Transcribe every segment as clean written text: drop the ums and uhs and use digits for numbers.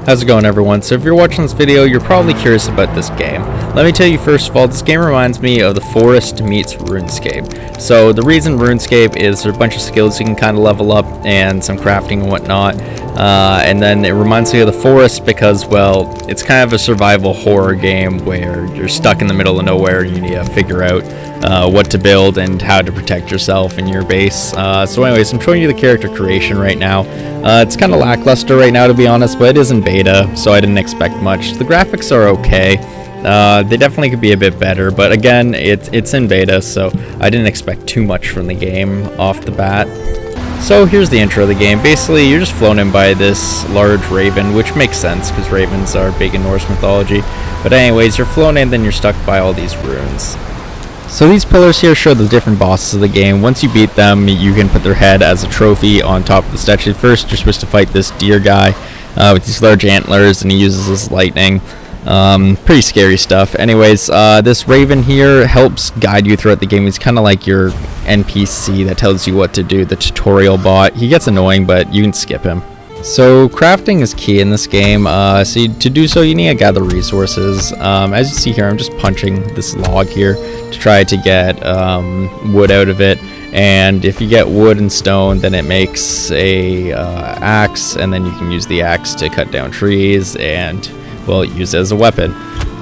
How's it going, everyone? So if you're watching this video, you're probably curious about this game. Let me tell you first of all, this game reminds me of the Forest meets Runescape. So the reason Runescape is there are a bunch of skills you can kind of level up and some crafting and whatnot. And then it reminds me of the Forest because, well, it's kind of a survival horror game where you're stuck in the middle of nowhere and you need to figure out what to build and how to protect yourself and your base. So anyways, I'm showing you the character creation right now. It's kind of lackluster right now, to be honest, but it is in beta, so I didn't expect much. The graphics are okay. They definitely could be a bit better, but again, it's in beta, so I didn't expect too much from the game off the bat. So here's the intro of the game. Basically, you're just flown in by this large raven, which makes sense because ravens are big in Norse mythology. But anyways, you're flown in, then you're stuck by all these runes. So these pillars here show the different bosses of the game. Once you beat them, you can put their head as a trophy on top of the statue. First, you're supposed to fight this deer guy with these large antlers, and he uses this lightning. Pretty scary stuff. Anyways, this raven here helps guide you throughout the game. He's kind of like your NPC that tells you what to do, the tutorial bot. He gets annoying, but you can skip him. So crafting is key in this game. To do so, you need to gather resources. As you see here, I'm just punching this log here to try to get wood out of it. And if you get wood and stone, then it makes a axe, and then you can use the axe to cut down trees and, well, use it as a weapon.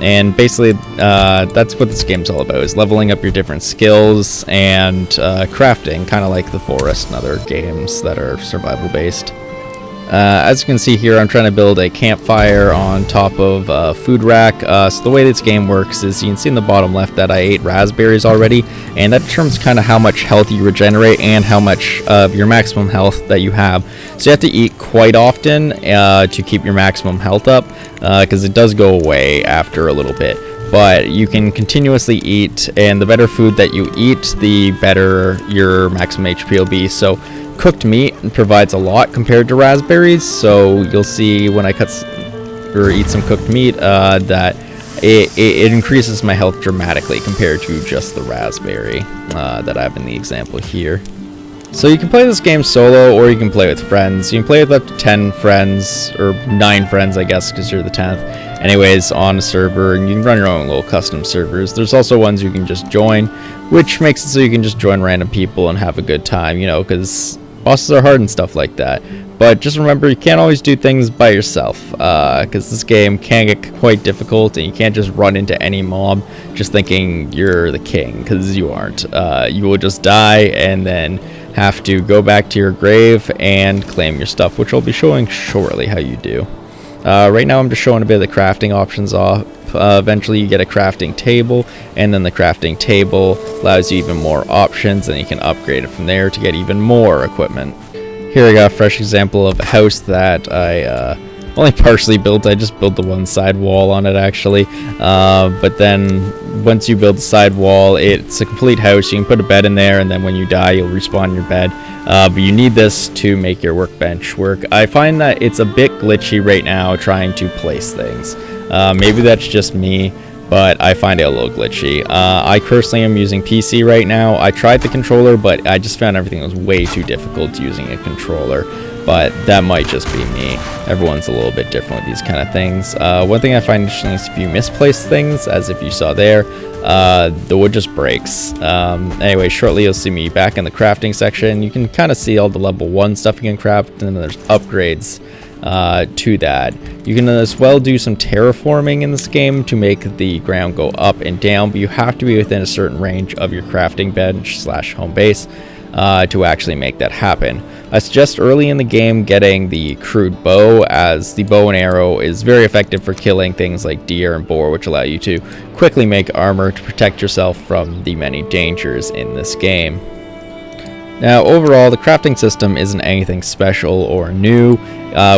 And basically, that's what this game's all about, is leveling up your different skills and crafting, kind of like the Forest and other games that are survival based. As you can see here, I'm trying to build a campfire on top of a food rack. So the way this game works is you can see in the bottom left that I ate raspberries already, and that determines kind of how much health you regenerate and how much of your maximum health that you have. So you have to eat quite often to keep your maximum health up, because it does go away after a little bit. But you can continuously eat, and the better food that you eat, the better your maximum HP will be. So cooked meat provides a lot compared to raspberries, so you'll see when I eat some cooked meat that it increases my health dramatically compared to just the raspberry that I have in the example here. So you can play this game solo, or you can play with friends. You can play with up to 10 friends, or 9 friends, I guess, because you're the 10th. Anyways, on a server, and you can run your own little custom servers. There's also ones you can just join, which makes it so you can just join random people and have a good time, you know, because bosses are hard and stuff like that. But just remember, you can't always do things by yourself, because this game can get quite difficult, and you can't just run into any mob just thinking you're the king, because you aren't. You will just die and then have to go back to your grave and claim your stuff, which I'll be showing shortly how you do. Right now I'm just showing a bit of the crafting options off. Eventually you get a crafting table, and then the crafting table allows you even more options, and you can upgrade it from there to get even more equipment. Here I got a fresh example of a house that I only partially built. I just built the one side wall on it, actually, but then once you build the side wall, it's a complete house. You can put a bed in there, and then when you die you'll respawn your bed, but you need this to make your workbench work. I find that it's a bit glitchy right now trying to place things. Maybe that's just me, but I find it a little glitchy. I personally am using PC right now. I tried the controller, but I just found everything was way too difficult using a controller. But that might just be me. Everyone's a little bit different with these kind of things. One thing I find interesting is if you misplace things, as if you saw there, the wood just breaks. Anyway, shortly you'll see me back in the crafting section. You can kind of see all the level 1 stuff you can craft, and then there's upgrades to that. You can as well do some terraforming in this game to make the ground go up and down, but you have to be within a certain range of your crafting bench / home base to actually make that happen. I suggest early in the game getting the crude bow, as the bow and arrow is very effective for killing things like deer and boar, which allow you to quickly make armor to protect yourself from the many dangers in this game. Now overall, the crafting system isn't anything special or new.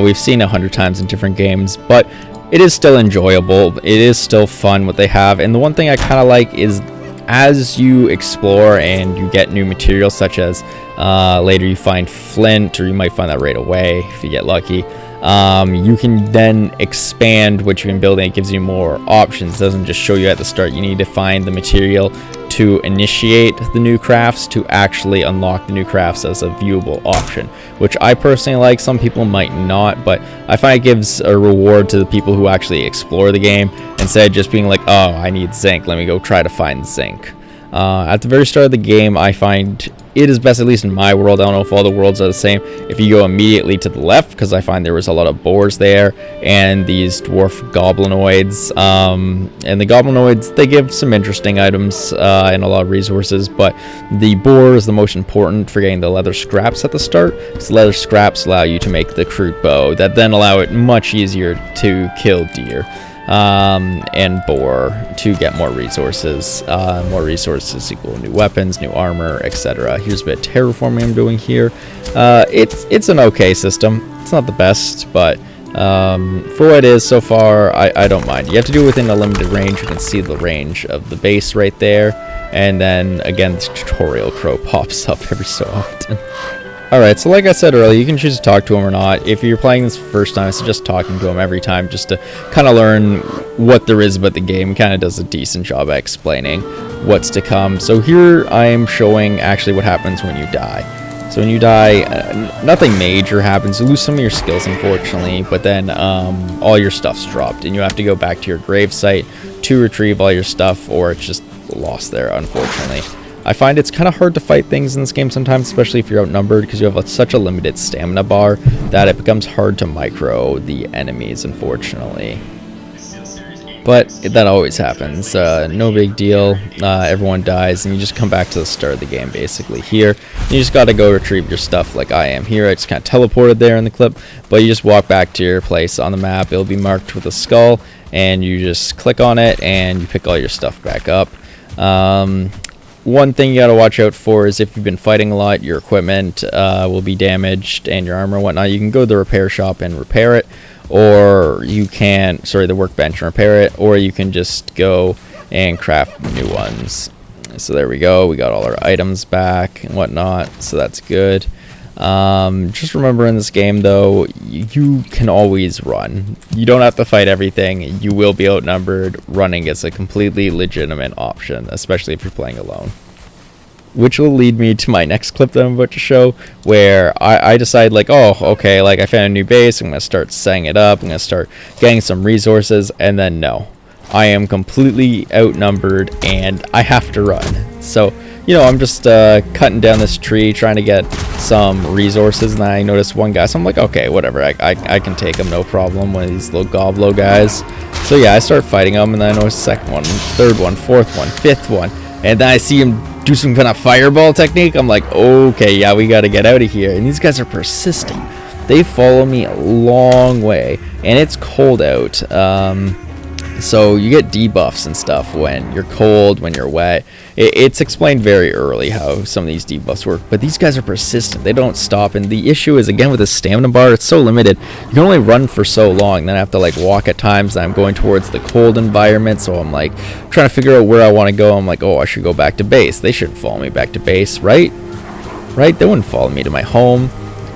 We've seen it 100 times in different games, but it is still enjoyable. It is still fun what they have, and the one thing I kind of like is as you explore and you get new materials, such as later you find flint, or you might find that right away if you get lucky, you can then expand what you can build, and it gives you more options. It doesn't just show you at the start you need to find the material to initiate the new crafts to actually unlock the new crafts as a viewable option, which I personally like. Some people might not, but I find it gives a reward to the people who actually explore the game instead of just being like, oh, I need zinc, let me go try to find zinc. At the very start of the game, I find it is best, at least in my world, I don't know if all the worlds are the same, if you go immediately to the left, because I find there was a lot of boars there, and these dwarf goblinoids, and the goblinoids, they give some interesting items, and a lot of resources, but the boar is the most important for getting the leather scraps at the start, because leather scraps allow you to make the crude bow, that then allow it much easier to kill deer. And boar to get more resources. More resources equal new weapons, new armor, etc. Here's a bit of terraforming I'm doing here. It's an okay system. It's not the best, but for what it is so far, I don't mind. You have to do it within a limited range. You can see the range of the base right there, and then again this tutorial crow pops up every so often. Alright, so like I said earlier, you can choose to talk to him or not. If you're playing this first time, I suggest talking to him every time just to kind of learn what there is about the game. Kind of does a decent job at explaining what's to come. So here I am showing actually what happens when you die. So when you die, nothing major happens. You lose some of your skills, unfortunately, but then all your stuff's dropped, and you have to go back to your grave site to retrieve all your stuff, or it's just lost there, unfortunately. I find it's kind of hard to fight things in this game sometimes, especially if you're outnumbered, because you have such a limited stamina bar that it becomes hard to micro the enemies, unfortunately. But that always happens. No big deal. Everyone dies, and you just come back to the start of the game, basically. Here, you just got to go retrieve your stuff like I am here. I just kind of teleported there in the clip, but you just walk back to your place on the map. It'll be marked with a skull, and you just click on it, and you pick all your stuff back up. One thing you gotta watch out for is if you've been fighting a lot, your equipment will be damaged, and your armor and whatnot. You can go to the repair shop and repair it, or you can, the workbench and repair it, or you can just go and craft new ones. So there we go, we got all our items back and whatnot, so that's good. Just remember in this game though, you can always run. You don't have to fight everything. You will be outnumbered. Running is a completely legitimate option, especially if you're playing alone. Which will lead me to my next clip that I'm about to show, where I decide like, oh, okay, like I found a new base, I'm going to start setting it up, I'm going to start getting some resources, and then no. I am completely outnumbered and I have to run. So, you know, I'm just cutting down this tree, trying to get some resources, and I noticed one guy, so I'm like, okay, whatever, I can take him, no problem, one of these little goblo guys. So yeah, I start fighting him, and then I notice second one, third one, fourth one, fifth one, and then I see him do some kind of fireball technique. I'm like, okay, yeah, we gotta get out of here. And these guys are persistent. They follow me a long way, and it's cold out. So you get debuffs and stuff when you're cold, when you're wet. It's explained very early how some of these debuffs work, but these guys are persistent. They don't stop, and the issue is, again, with the stamina bar, it's so limited. You can only run for so long, then I have to like walk at times, and I'm going towards the cold environment, so I'm like trying to figure out where I want to go. I'm like, oh, I should go back to base. They shouldn't follow me back to base, right? They wouldn't follow me to my home.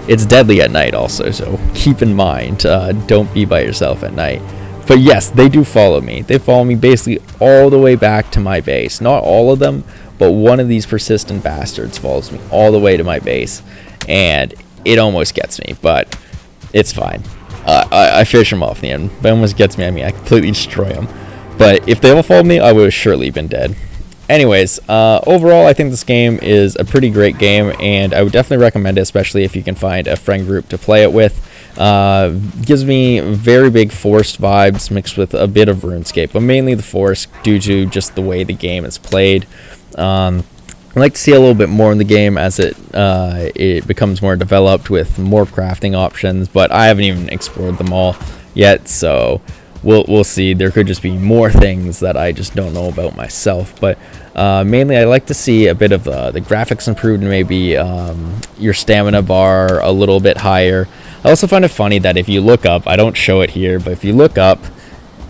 It's deadly at night also, so keep in mind, don't be by yourself at night. But yes, they do follow me. They follow me basically all the way back to my base. Not all of them, but one of these persistent bastards follows me all the way to my base. And it almost gets me, but it's fine. I fish him off in the end. If it almost gets me, I mean, I completely destroy him. But if they all followed me, I would have surely been dead. Anyways, overall, I think this game is a pretty great game, and I would definitely recommend it, especially if you can find a friend group to play it with. Gives me very big forest vibes mixed with a bit of RuneScape, but mainly the forest due to just the way the game is played. I'd like to see a little bit more in the game as it becomes more developed with more crafting options, but I haven't even explored them all yet, so we'll see. There could just be more things that I just don't know about myself, but mainly I like to see a bit of the graphics improved, and maybe your stamina bar a little bit higher. I also find it funny that if you look up, I don't show it here, but if you look up,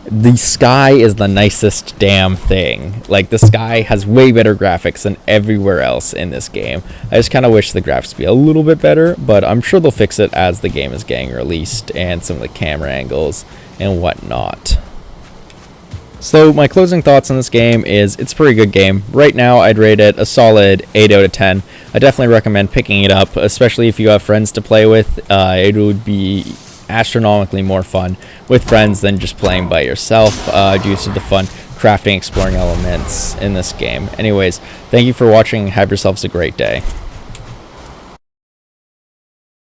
the sky is the nicest damn thing. Like, the sky has way better graphics than everywhere else in this game. I just kind of wish the graphics be a little bit better, but I'm sure they'll fix it as the game is getting released, and some of the camera angles and whatnot. So my closing thoughts on this game is it's a pretty good game. Right now I'd rate it a solid 8 out of 10. I definitely recommend picking it up, especially if you have friends to play with. It would be astronomically more fun with friends than just playing by yourself due to the fun crafting, exploring elements in this game. Anyways, thank you for watching. Have yourselves a great day.